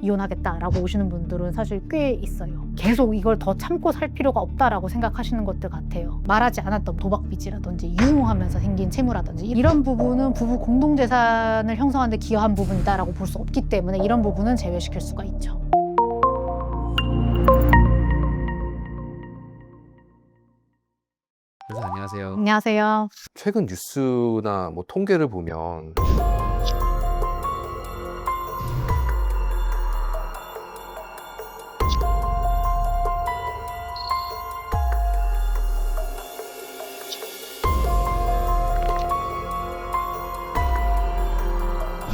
이혼하겠다라고 오시는 분들은 사실 꽤 있어요. 계속 이걸 더 참고 살 필요가 없다라고 생각하시는 것들 같아요. 말하지 않았던 도박빚이라든지 유용하면서 생긴 채무라든지 이런 부분은 부부 공동재산을 형성하는 데 기여한 부분이다라고 볼 수 없기 때문에 이런 부분은 제외시킬 수가 있죠. 변호사 안녕하세요. 안녕하세요. 최근 뉴스나 통계를 보면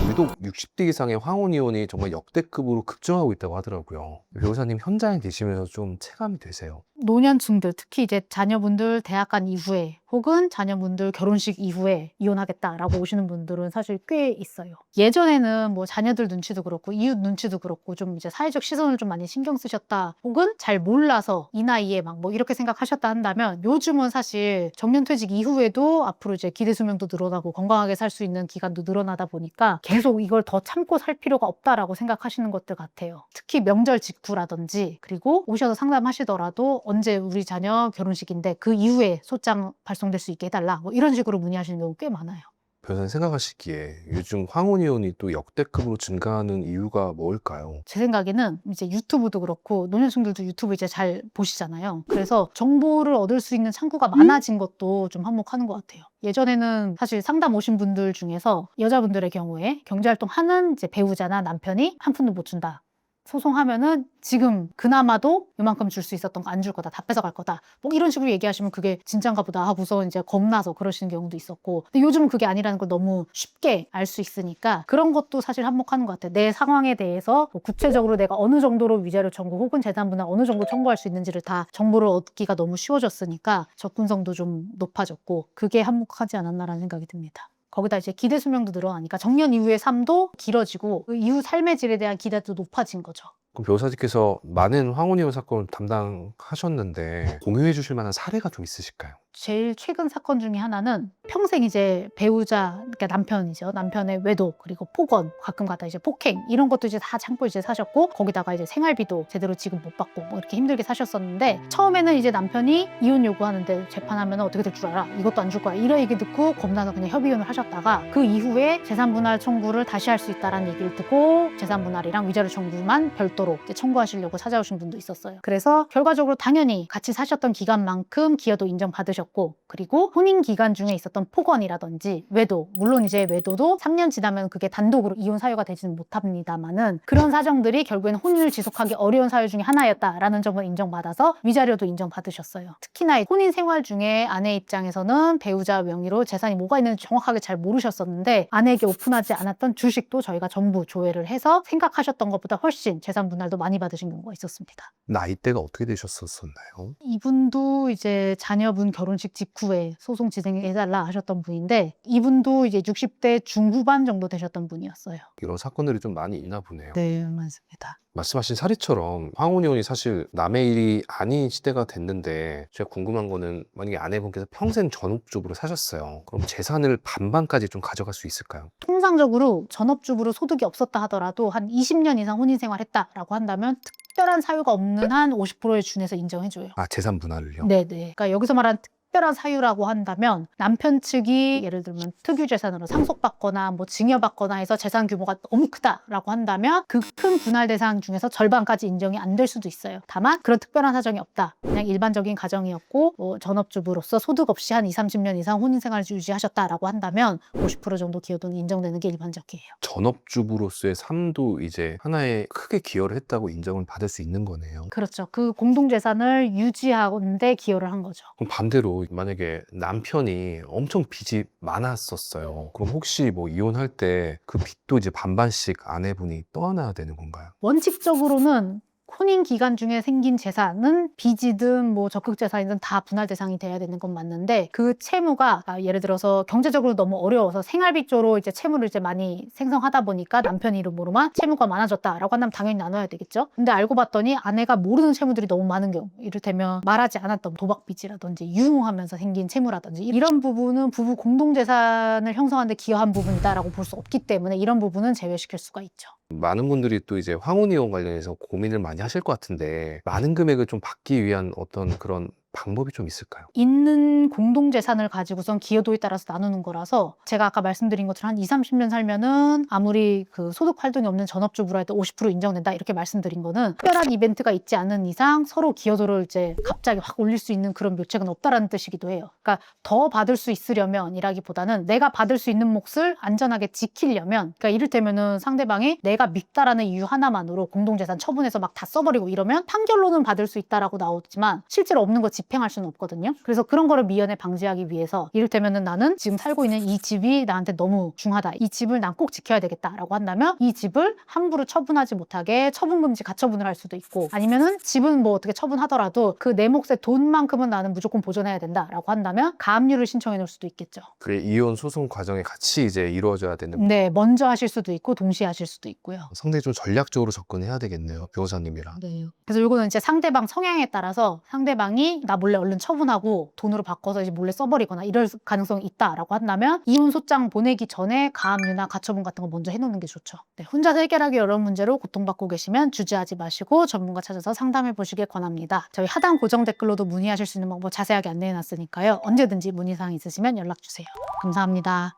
유독 60대 이상의 황혼이혼이 정말 역대급으로 급증하고 있다고 하더라고요. 변호사님 현장에 계시면서 좀 체감이 되세요? 노년층들, 특히 이제 자녀분들 대학 간 이후에 혹은 자녀분들 결혼식 이후에 이혼하겠다라고 오시는 분들은 사실 꽤 있어요. 예전에는 뭐 자녀들 눈치도 그렇고 이웃 눈치도 그렇고 좀 이제 사회적 시선을 좀 많이 신경 쓰셨다 혹은 잘 몰라서 이 나이에 막 뭐 이렇게 생각하셨다 한다면 요즘은 사실 정년퇴직 이후에도 앞으로 이제 기대 수명도 늘어나고 건강하게 살 수 있는 기간도 늘어나다 보니까 계속 이걸 더 참고 살 필요가 없다라고 생각하시는 것들 같아요. 특히 명절 직후라든지 그리고 오셔서 상담하시더라도 언제 우리 자녀 결혼식인데 그 이후에 소장 발송될 수 있게 해달라 뭐 이런 식으로 문의하시는 경우 꽤 많아요. 변호사님 생각하시기에 요즘 황혼이혼이 또 역대급으로 증가하는 이유가 뭘까요? 제 생각에는 이제 유튜브도 그렇고 노년층들도 유튜브 이제 잘 보시잖아요. 그래서 정보를 얻을 수 있는 창구가 많아진 것도 좀 한몫하는 것 같아요. 예전에는 사실 상담 오신 분들 중에서 여자분들의 경우에 경제활동 하는 이제 배우자나 남편이 한 푼도 못 준다. 소송하면은 지금 그나마도 요만큼 줄 수 있었던 거 안 줄 거다. 다 뺏어갈 거다. 뭐 이런 식으로 얘기하시면 그게 진짠가 보다 하고서 이제 겁나서 그러시는 경우도 있었고. 근데 요즘은 그게 아니라는 걸 너무 쉽게 알 수 있으니까 그런 것도 사실 한몫하는 것 같아요. 내 상황에 대해서 뭐 구체적으로 내가 어느 정도로 위자료 청구 혹은 재산분할 어느 정도 청구할 수 있는지를 다 정보를 얻기가 너무 쉬워졌으니까 접근성도 좀 높아졌고 그게 한몫하지 않았나라는 생각이 듭니다. 거기다 이제 기대 수명도 늘어나니까 정년 이후의 삶도 길어지고 그 이후 삶의 질에 대한 기대도 높아진 거죠. 그럼 변호사님께서 많은 황혼이혼 사건을 담당하셨는데 공유해 주실 만한 사례가 좀 있으실까요? 제일 최근 사건 중에 하나는 평생 이제 배우자, 그러니까 남편이죠. 남편의 외도, 그리고 폭언, 가끔 가다 이제 폭행, 이런 것도 이제 다 참고 이제 사셨고, 거기다가 이제 생활비도 제대로 지금 못 받고, 뭐 이렇게 힘들게 사셨었는데, 처음에는 이제 남편이 이혼 요구하는데 재판하면 어떻게 될 줄 알아? 이것도 안 줄 거야. 이런 얘기 듣고 겁나서 그냥 협의혼을 하셨다가, 그 이후에 재산분할 청구를 다시 할 수 있다라는 얘기를 듣고, 재산분할이랑 위자료 청구만 별도로 이제 청구하시려고 찾아오신 분도 있었어요. 그래서 결과적으로 당연히 같이 사셨던 기간만큼 기여도 인정받으셨고, 그리고 혼인 기간 중에 있었던 폭언이라든지 외도, 물론 이제 외도도 3년 지나면 그게 단독으로 이혼 사유가 되지는 못합니다만은 그런 사정들이 결국에는 혼인을 지속하기 어려운 사유 중에 하나였다라는 점을 인정받아서 위자료도 인정받으셨어요. 특히나 혼인 생활 중에 아내 입장에서는 배우자 명의로 재산이 뭐가 있는지 정확하게 잘 모르셨었는데 아내에게 오픈하지 않았던 주식도 저희가 전부 조회를 해서 생각하셨던 것보다 훨씬 재산 분할도 많이 받으신 경우가 있었습니다. 나이대가 어떻게 되셨었나요? 이분도 이제 자녀분 결혼식 직후에 소송 진행해달라 하셨던 분인데 이분도 이제 60대 중후반 정도 되셨던 분이었어요. 이런 사건들이 좀 많이 있나 보네요. 네, 맞습니다. 말씀하신 사례처럼 황혼이혼이 사실 남의 일이 아닌 시대가 됐는데 제가 궁금한 거는 만약에 아내분께서 평생 전업주부로 사셨어요. 그럼 재산을 반반까지 좀 가져갈 수 있을까요? 통상적으로 전업주부로 소득이 없었다 하더라도 한 20년 이상 혼인 생활했다라고 한다면 특별한 사유가 없는 한 50%에 준해서 인정해줘요. 아, 재산 분할을요? 네네. 그러니까 여기서 말하는 특별한 사유라고 한다면 남편 측이 예를 들면 특유재산으로 상속받거나 뭐 증여받거나 해서 재산 규모가 너무 크다라고 한다면 그 큰 분할 대상 중에서 절반까지 인정이 안 될 수도 있어요. 다만 그런 특별한 사정이 없다. 그냥 일반적인 가정이었고 뭐 전업주부로서 소득 없이 한 20, 30년 이상 혼인 생활을 유지하셨다라고 한다면 50% 정도 기여도는 인정되는 게 일반적이에요. 전업주부로서의 삶도 이제 하나의 크게 기여를 했다고 인정을 받을 수 있는 거네요. 그렇죠. 그 공동재산을 유지하는데 기여를 한 거죠. 그럼 반대로 만약에 남편이 엄청 빚이 많았었어요. 그럼 혹시 뭐 이혼할 때 그 빚도 이제 반반씩 아내분이 떠안아야 되는 건가요? 원칙적으로는 혼인 기간 중에 생긴 재산은 빚이든 뭐 적극재산이든 다 분할 대상이 돼야 되는 건 맞는데 그 채무가 예를 들어서 경제적으로 너무 어려워서 생활비 쪽으로 이제 채무를 이제 많이 생성하다 보니까 남편 이름으로만 채무가 많아졌다라고 한다면 당연히 나눠야 되겠죠. 근데 알고 봤더니 아내가 모르는 채무들이 너무 많은 경우, 이를테면 말하지 않았던 도박빚이라든지 유용하면서 생긴 채무라든지 이런 부분은 부부 공동재산을 형성하는 데 기여한 부분이다라고 볼 수 없기 때문에 이런 부분은 제외시킬 수가 있죠. 많은 분들이 또 이제 황혼이혼 관련해서 고민을 많이 하실 것 같은데 많은 금액을 좀 받기 위한 어떤 그런 방법이 좀 있을까요? 있는 공동재산을 가지고선 기여도에 따라서 나누는 거라서 제가 아까 말씀드린 것처럼 한 20, 30년 살면은 아무리 그 소득 활동이 없는 전업주부라 해도 50% 인정된다 이렇게 말씀드린 거는 특별한 이벤트가 있지 않은 이상 서로 기여도를 이제 갑자기 확 올릴 수 있는 그런 묘책은 없다라는 뜻이기도 해요. 그러니까 더 받을 수 있으려면이라기보다는 내가 받을 수 있는 몫을 안전하게 지키려면, 그러니까 이를테면은 상대방이 내가 밉다라는 이유 하나만으로 공동재산 처분해서 막 다 써버리고 이러면 판결로는 받을 수 있다라고 나오지만 실제로 없는 거 집행할 수는 없거든요. 그래서 그런 거를 미연에 방지하기 위해서 이를테면은 나는 지금 살고 있는 이 집이 나한테 너무 중하다. 이 집을 난 꼭 지켜야 되겠다라고 한다면 이 집을 함부로 처분하지 못하게 처분금지 가처분을 할 수도 있고, 아니면은 집은 뭐 어떻게 처분하더라도 그 내 몫의 돈만큼은 나는 무조건 보존해야 된다라고 한다면 가압류를 신청해 놓을 수도 있겠죠. 그게 이혼 소송 과정에 같이 이제 이루어져야 되는 네, 먼저 하실 수도 있고 동시에 하실 수도 있고요. 상당히 좀 전략적으로 접근해야 되겠네요, 변호사님이랑. 네. 그래서 요거는 이제 상대방 성향에 따라서 상대방이 나 몰래 얼른 처분하고 돈으로 바꿔서 이제 몰래 써버리거나 이럴 가능성이 있다라고 한다면 이혼 소장 보내기 전에 가압류나 가처분 같은 거 먼저 해놓는 게 좋죠. 네, 혼자서 해결하기 어려운 문제로 고통받고 계시면 주저하지 마시고 전문가 찾아서 상담해 보시길 권합니다. 저희 하단 고정 댓글로도 문의하실 수 있는 방법 자세하게 안내해 놨으니까요. 언제든지 문의사항 있으시면 연락 주세요. 감사합니다.